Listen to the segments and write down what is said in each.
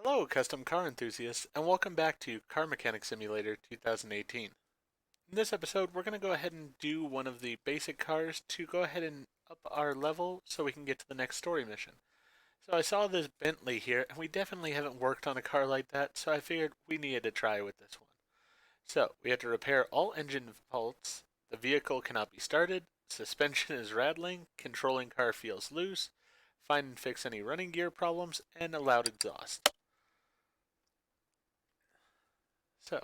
Hello, custom car enthusiasts, and welcome back to Car Mechanic Simulator 2018. In this episode, we're going to go ahead and do one of the basic cars to go ahead and up our level so we can get to the next story mission. So I saw this Bentley here, and we definitely haven't worked on a car like that, so I figured we needed to try with this one. So, we have to repair all engine faults, the vehicle cannot be started, suspension is rattling, controlling car feels loose, find and fix any running gear problems, and a loud exhaust. So,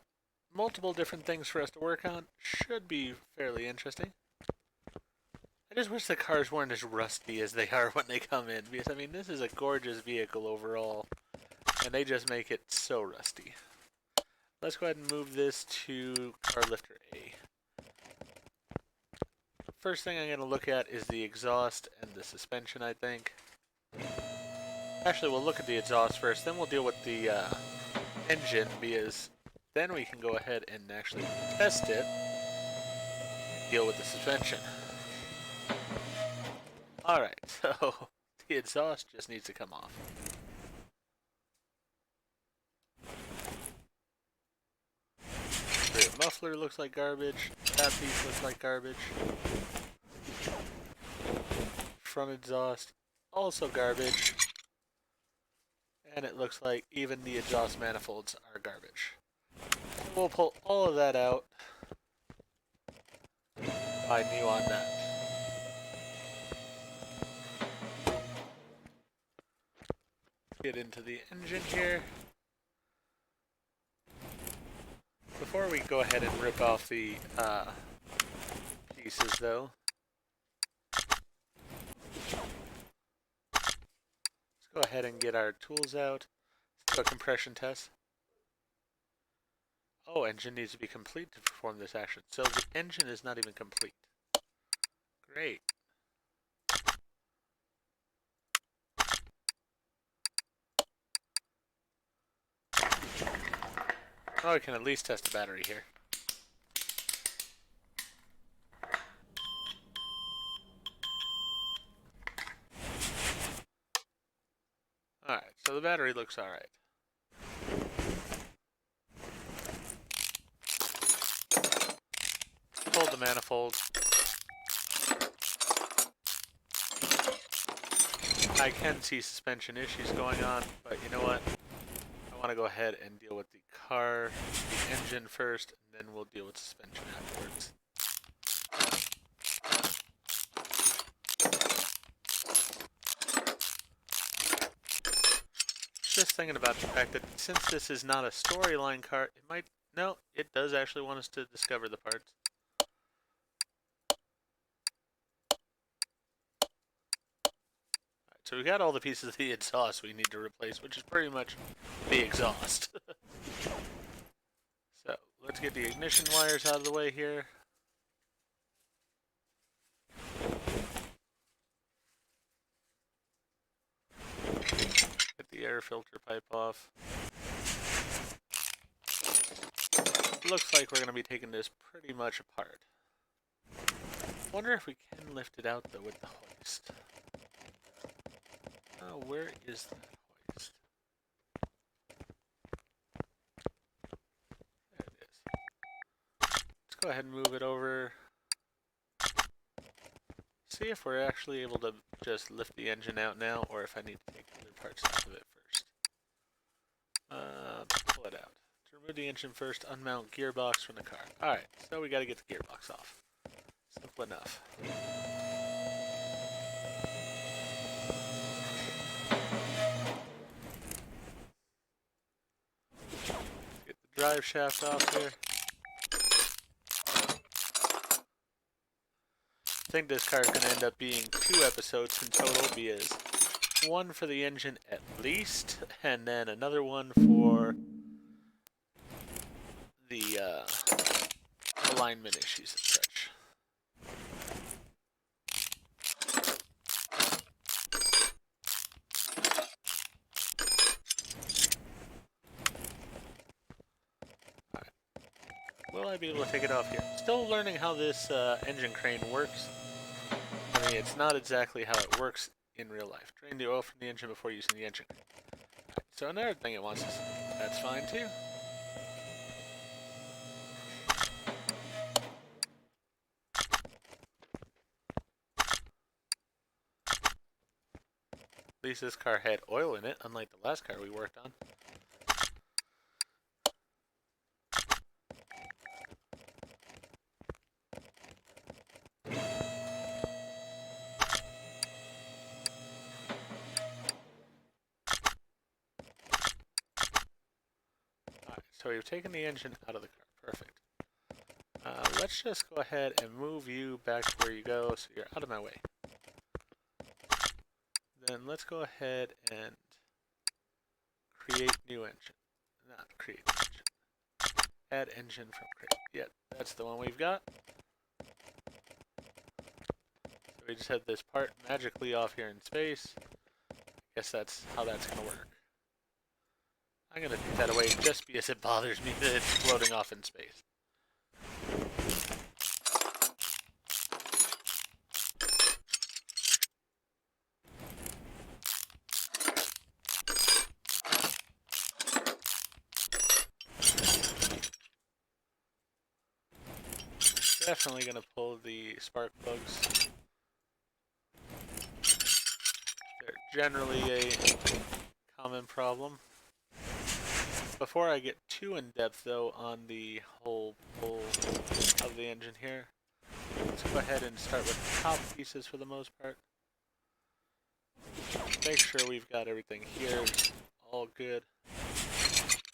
multiple different things for us to work on. Should be fairly interesting. I just wish the cars weren't as rusty as they are when they come in, because I mean, this is a gorgeous vehicle overall, and they just make it so rusty. Let's go ahead and move this to car lifter A. First thing I'm going to look at is the exhaust and the suspension, I think. Actually, we'll look at the exhaust first, then we'll deal with the engine, because then we can go ahead and actually test it and deal with the suspension. Alright, so the exhaust just needs to come off. The muffler looks like garbage. That piece looks like garbage. Front exhaust, also garbage. And it looks like even the exhaust manifolds are garbage. We'll pull all of that out. I knew on that. Get into the engine here. Before we go ahead and rip off the pieces though, let's go ahead and get our tools out. Let's do a compression test. Oh, engine needs to be complete to perform this action. So the engine is not even complete. Great. Oh, I can at least test the battery here. Alright, so the battery looks alright. Pull the manifold. I can see suspension issues going on, but you know what? I want to go ahead and deal with the car, the engine first, and then we'll deal with suspension afterwards. Just thinking about the fact that since this is not a storyline car, it might... No, it does actually want us to discover the parts. So we got all the pieces of the exhaust we need to replace, which is pretty much the exhaust. So let's get the ignition wires out of the way here. Get the air filter pipe off. Looks like we're going to be taking this pretty much apart. Wonder if we can lift it out though with the hoist. Oh, where is that hoist? There it is. Let's go ahead and move it over. See if we're actually able to just lift the engine out now, or if I need to take other parts off of it first. Pull it out. To remove the engine first, unmount gearbox from the car. Alright, so we gotta get the gearbox off. Simple enough. Get the drive shaft off here. I think this car is going to end up being 2 episodes in total, because one for the engine at least, and then another one for the alignment issues and such. Alright. Will I be able to take it off here? Still learning how this engine crane works. I mean, it's not exactly how it works in real life. Drain the oil from the engine before using the engine crane. Right, so another thing it wants is, that's fine too. At least this car had oil in it, unlike the last car we worked on. Alright, so we've taken the engine out of the car. Perfect. Let's just go ahead and move you back to where you go so you're out of my way. Then let's go ahead and create new engine. Not create engine. Add engine from create. Yep, that's the one we've got. So we just had this part magically off here in space. Guess that's how that's going to work. I'm going to take that away just because it bothers me that it's floating off in space. Definitely going to pull the spark plugs. They're generally a common problem. Before I get too in depth though on the whole pull of the engine here, let's go ahead and start with the top pieces for the most part. Make sure we've got everything here all good.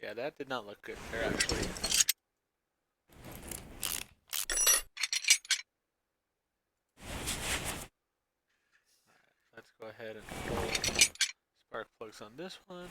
Yeah, that did not look good there actually. Let's go ahead and pull spark plugs on this one.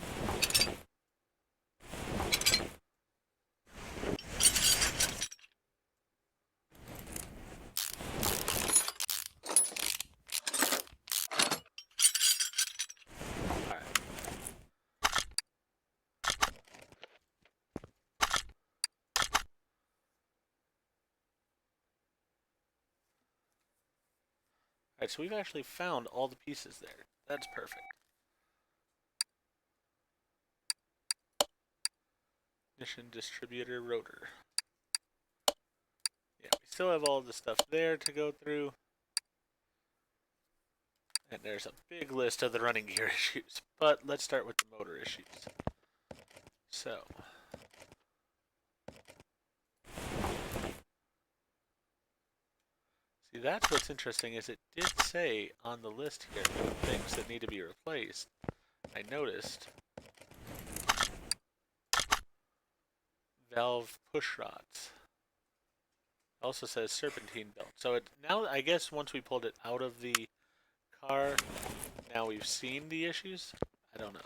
Alright, so we've actually found all the pieces there. That's perfect. Ignition distributor rotor. Yeah, we still have all the stuff there to go through. And there's a big list of the running gear issues. But let's start with the motor issues. So. See, that's what's interesting is it did say on the list here things that need to be replaced. I noticed valve push rods. It also says serpentine belt. So now I guess once we pulled it out of the car, now we've seen the issues. I don't know.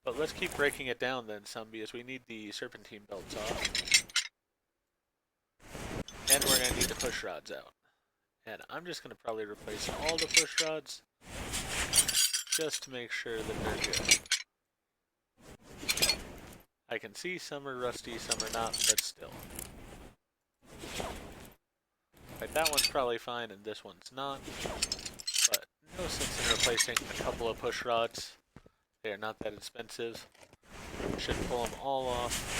But let's keep breaking it down then some because we need the serpentine belts off. And we're going to need the push rods out. And I'm just going to probably replace all the push rods just to make sure that they're good. I can see some are rusty, some are not, but still. Like that one's probably fine and this one's not. But no sense in replacing a couple of push rods. They are not that expensive. Should pull them all off.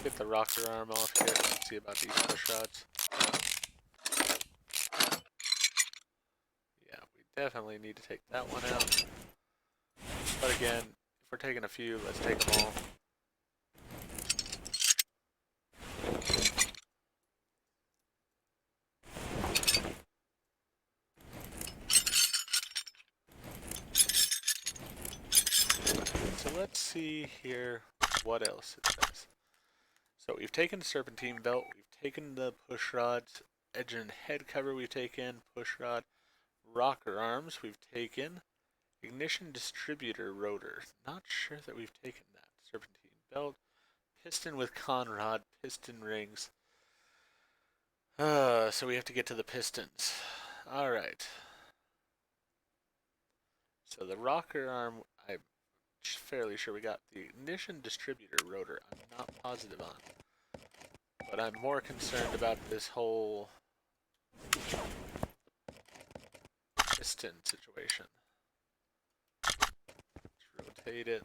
Get the rocker arm off here. Let's see about these push rods. Yeah, we definitely need to take that one out. But again, if we're taking a few, let's take them all. So let's see here what else it says. So we've taken the serpentine belt, we've taken the push rods, engine head cover we've taken, push rod, rocker arms we've taken, ignition distributor rotor. Not sure that we've taken that. Serpentine belt, piston with con rod, piston rings. So we have to get to the pistons. Alright. So the rocker arm, I'm fairly sure we got. The ignition distributor rotor, I'm not positive on. But I'm more concerned about this whole piston situation. Let's rotate it.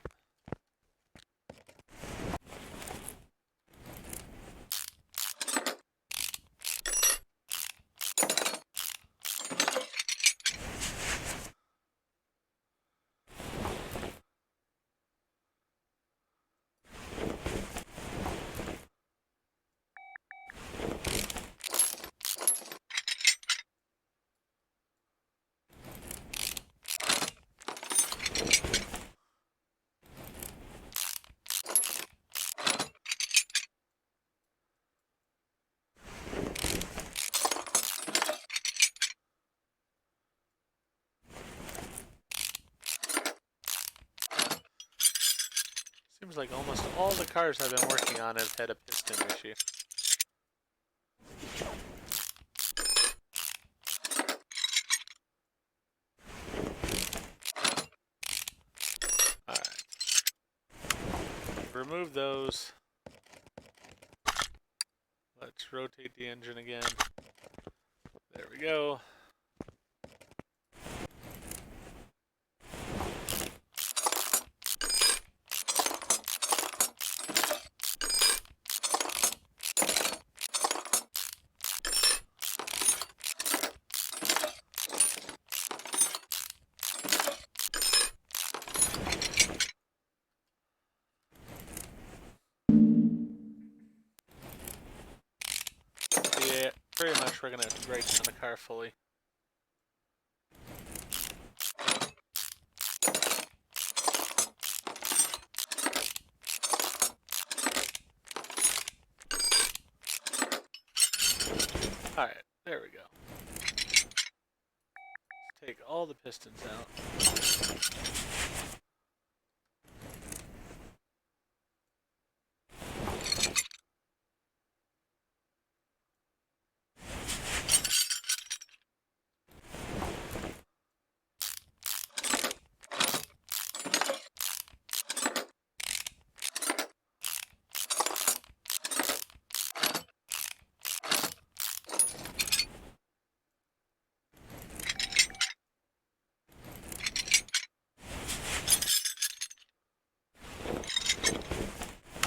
Seems like almost all the cars I've been working on have had a piston issue. Alright. Remove those. Let's rotate the engine again. There we go. Yeah, pretty much we're gonna have to break down the car fully. Alright, there we go. Let's take all the pistons out.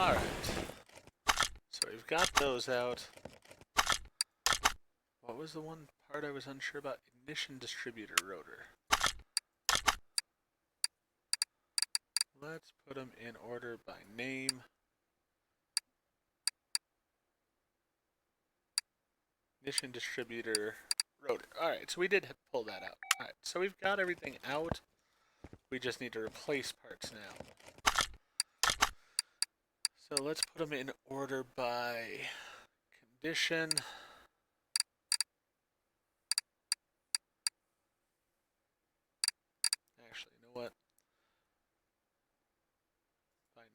Alright. So we've got those out. What was the one part I was unsure about? Ignition distributor rotor. Let's put them in order by name. Ignition distributor rotor. Alright, so we did pull that out. Alright, so we've got everything out. We just need to replace parts now. So let's put them in order by condition. Actually, you know what? By name.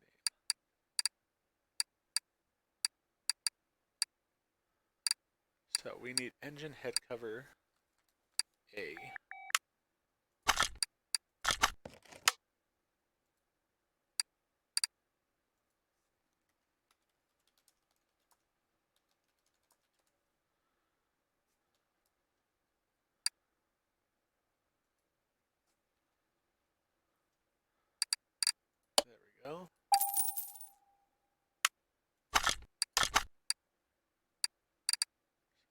So we need engine head cover A. There we go.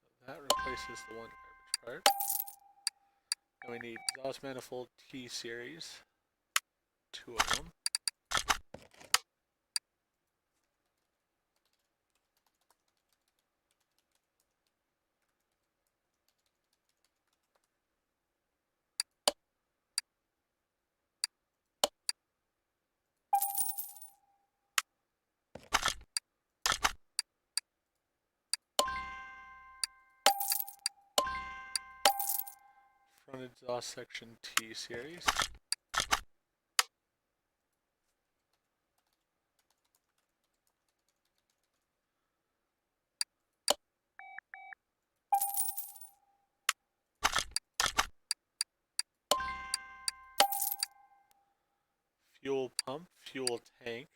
So that replaces the one garbage part. Then we need exhaust manifold T series. 2 of them. Front exhaust section T series. Fuel pump, fuel tank.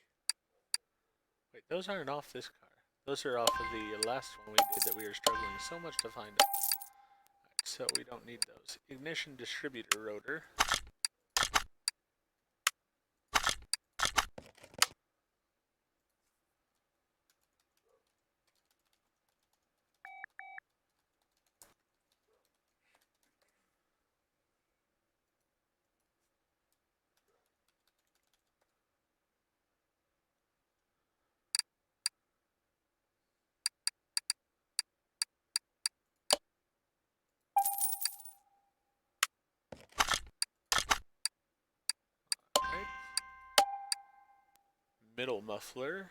Wait, those aren't off this car. Those are off of the last one we did that we were struggling so much to find. Alright, so we don't need those. Ignition distributor rotor. Right. Middle muffler.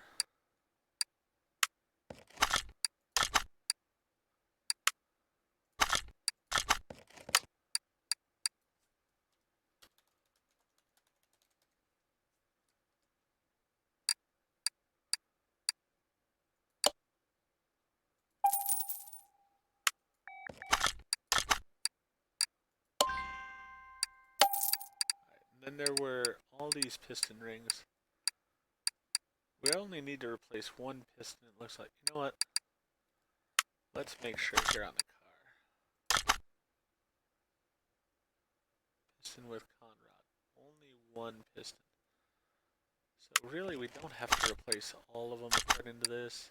And then there were all these piston rings. We only need to replace one piston, it looks like. You know what? Let's make sure here on the car. Piston with conrod. Only one piston. So really we don't have to replace all of them according to this.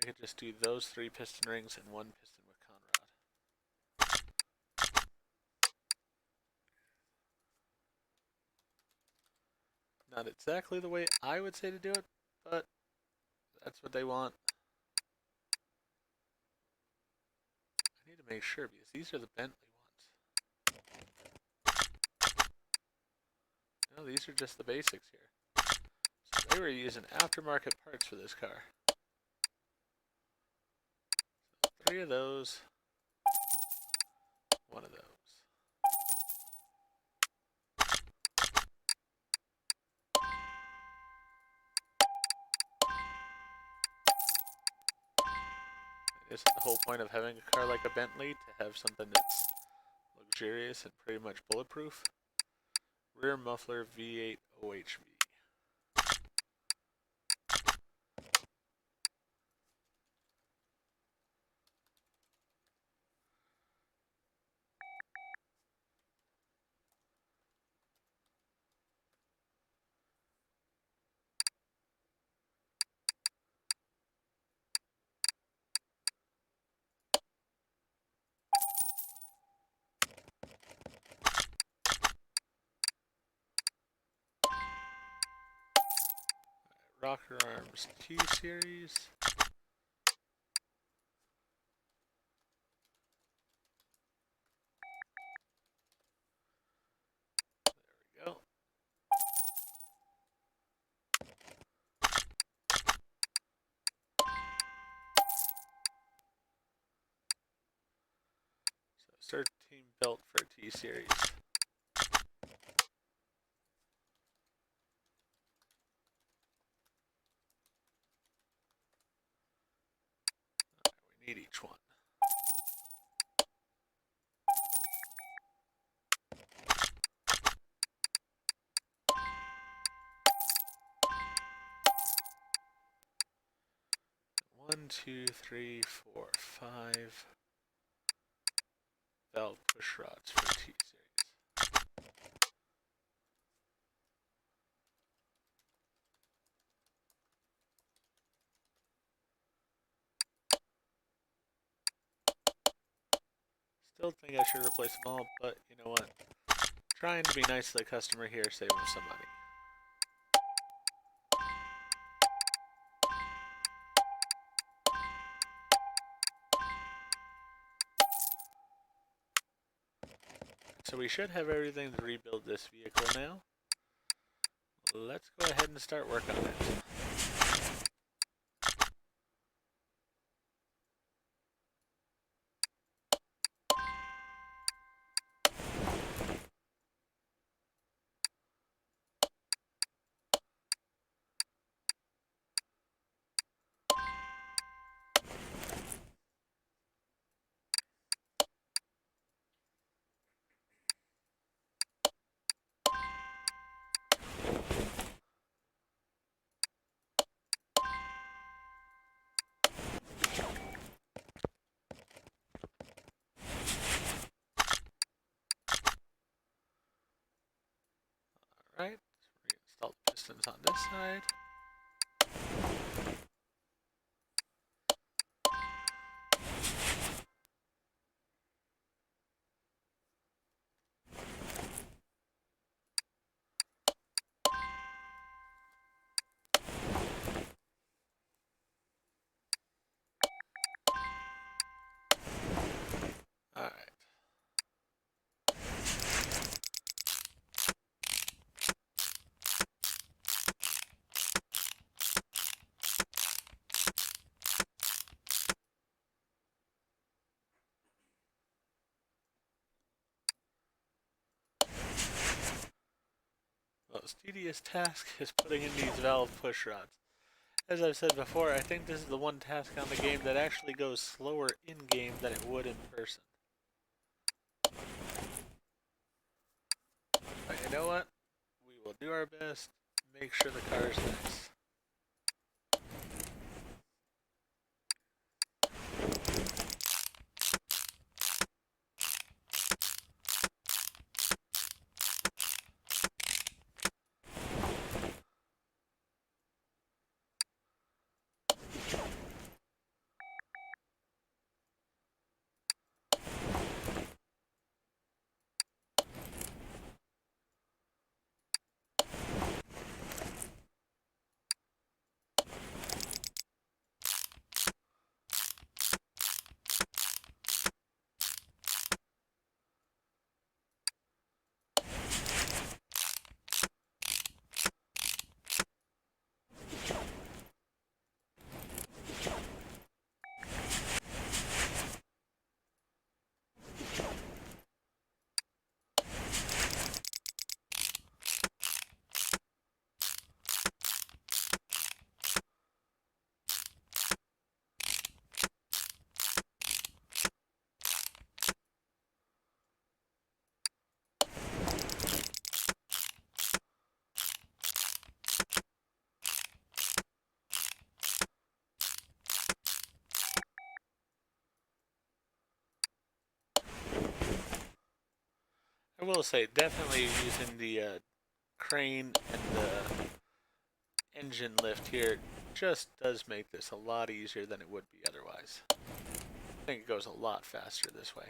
I could just do those 3 piston rings and 1 piston with conrod. Not exactly the way I would say to do it, but that's what they want. I need to make sure because these are the Bentley ones. No, these are just the basics here. So they were using aftermarket parts for this car. So 3 of those, 1 of those. Isn't the whole point of having a car like a Bentley to have something that's luxurious and pretty much bulletproof? Rear muffler V8 OHV. Rocker arms T-series. There we go. So 13 belt for T-series. We need each one. One, two, three, four, 5 valve push rods for T-series. Still think I should replace them all, but you know what? Trying to be nice to the customer here, save them some money. So we should have everything to rebuild this vehicle now. Let's go ahead and start work on it. pistons on this side. Alright. The most tedious task is putting in these valve push rods. As I've said before, I think this is the one task on the game that actually goes slower in-game than it would in person. But you know what? We will do our best, make sure the car is nice. I will say, definitely using the crane and the engine lift here just does make this a lot easier than it would be otherwise. I think it goes a lot faster this way.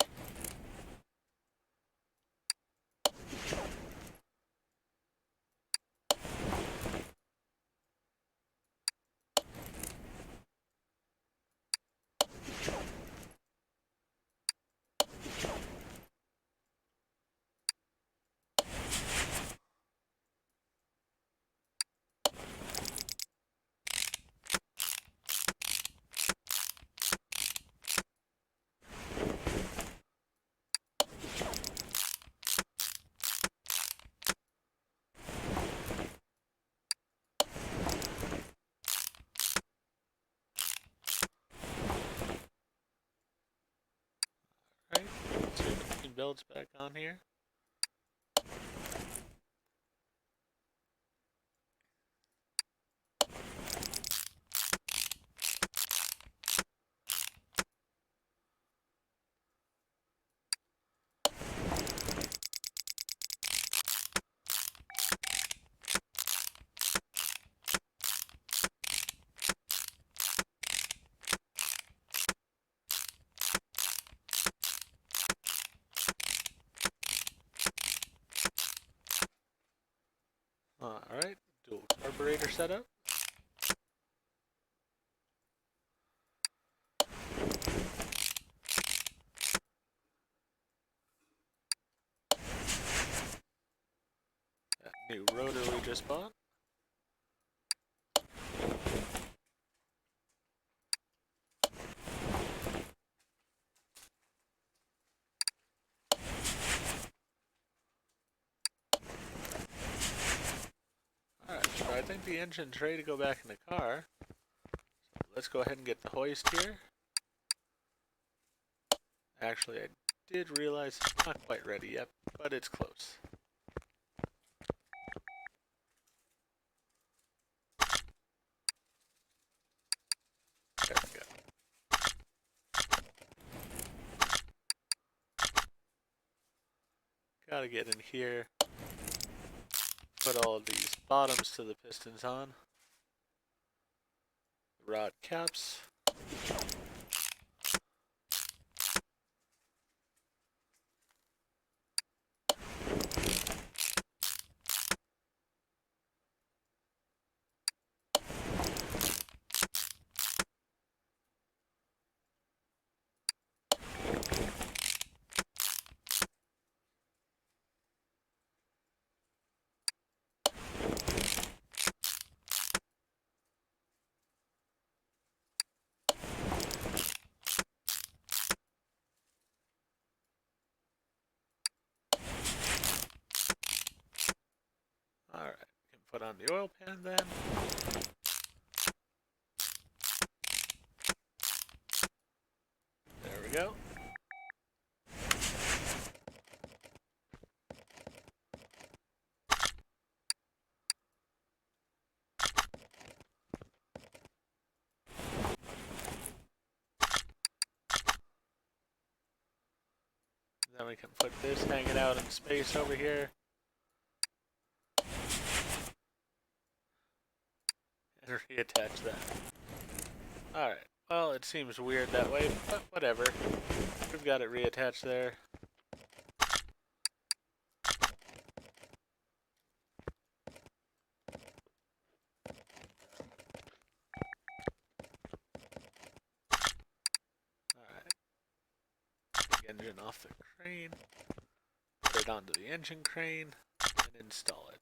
Right, let's see if the builds back on here. Alright, dual carburetor setup. That new rotor we just bought. Alright, so I think the engine's ready to go back in the car. So let's go ahead and get the hoist here. Actually, I did realize it's not quite ready yet, but it's close. There we go. Gotta get in here. Put all of these bottoms to the pistons on. Rod caps. Alright, can put on the oil pan then. There we go. Then we can put this hanging out in space over here. And reattach that. Alright, well it seems weird that way, but whatever. We've got it reattached there. Alright. Take engine off the crane. Put it onto the engine crane and install it.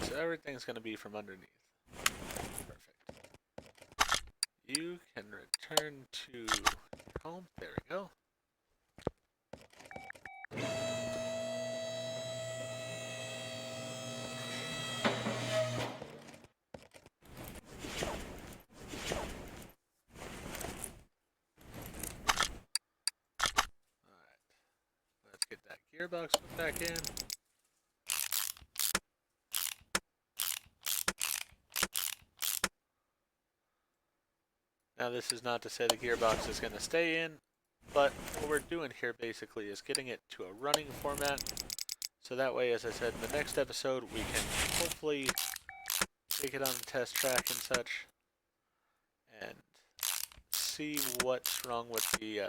So everything's going to be from underneath. Perfect. You can return to home. There we go. Alright. Let's get that gearbox put back in. Now this is not to say the gearbox is going to stay in, but what we're doing here basically is getting it to a running format. So that way, as I said in the next episode, we can hopefully take it on the test track and such and see what's wrong with the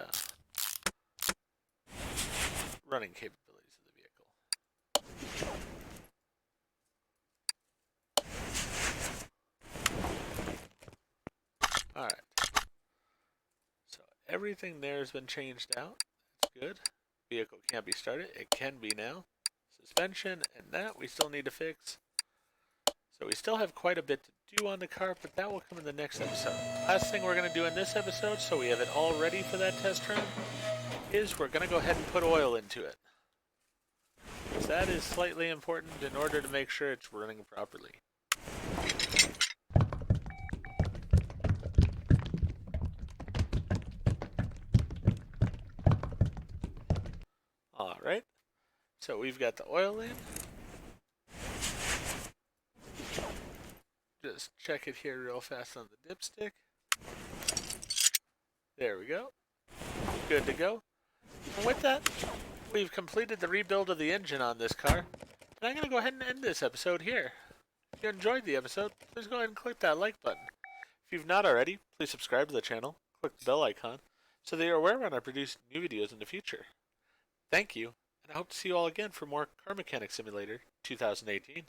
running capabilities of the vehicle. Alright. So everything there has been changed out. That's good. Vehicle can't be started. It can be now. Suspension and that we still need to fix. So we still have quite a bit to do on the car, but that will come in the next episode. Last thing we're going to do in this episode, so we have it all ready for that test run, is we're going to go ahead and put oil into it. So that is slightly important in order to make sure it's running properly. Alright, so we've got the oil in. Just check it here real fast on the dipstick. There we go. Good to go. And with that, we've completed the rebuild of the engine on this car. And I'm going to go ahead and end this episode here. If you enjoyed the episode, please go ahead and click that like button. If you've not already, please subscribe to the channel, click the bell icon, so that you're aware when I produce new videos in the future. Thank you, and I hope to see you all again for more Car Mechanic Simulator 2018.